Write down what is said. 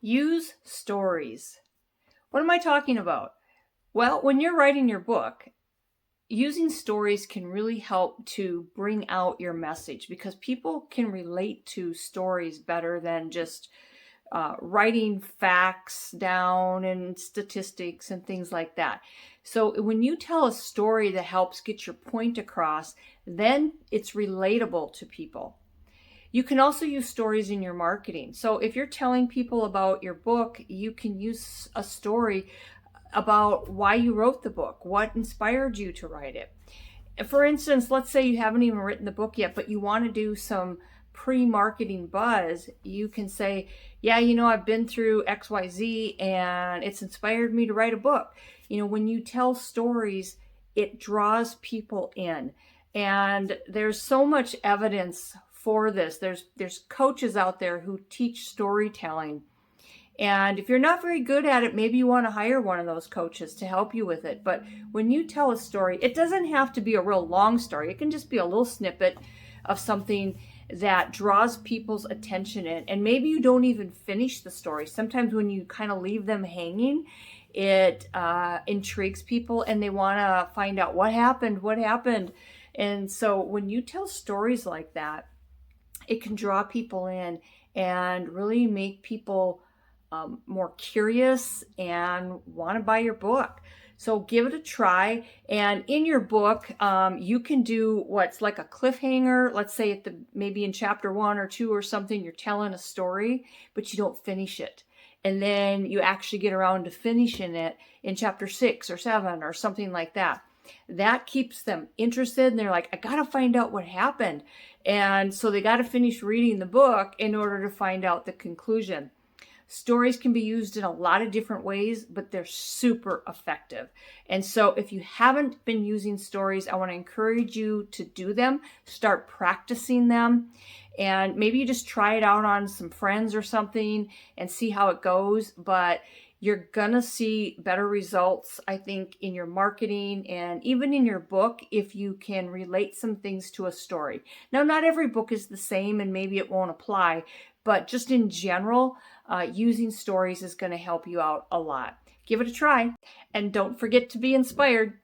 Use stories. What am I talking about? Well, when you're writing your book, using stories can really help to bring out your message because people can relate to stories better than just writing facts down and statistics and things like that. So when you tell a story that helps get your point across, then it's relatable to people. You can also use stories in your marketing. So if you're telling people about your book, you can use a story about why you wrote the book, what inspired you to write it. For instance, let's say you haven't even written the book yet, but you want to do some pre-marketing buzz. You can say, yeah, I've been through XYZ and it's inspired me to write a book. When you tell stories, it draws people in. And there's so much evidence for this. There's coaches out there who teach storytelling. And if you're not very good at it, maybe you want to hire one of those coaches to help you with it. But when you tell a story, it doesn't have to be a real long story. It can just be a little snippet of something that draws people's attention in. And maybe you don't even finish the story. Sometimes when you kind of leave them hanging, it intrigues people and they want to find out what happened. And so when you tell stories like that, it can draw people in and really make people more curious and want to buy your book. So give it a try. And in your book, you can do what's like a cliffhanger. Let's say maybe in chapter 1 or 2 or something, you're telling a story, but you don't finish it. And then you actually get around to finishing it in chapter 6 or 7 or something like that. That keeps them interested and they're like, I got to find out what happened. And so they got to finish reading the book in order to find out the conclusion. Stories can be used in a lot of different ways, but they're super effective. And so if you haven't been using stories, I want to encourage you to do them, start practicing them, and maybe you just try it out on some friends or something and see how it goes. But you're going to see better results, I think, in your marketing and even in your book if you can relate some things to a story. Now, not every book is the same and maybe it won't apply, but just in general, using stories is going to help you out a lot. Give it a try and don't forget to be inspired.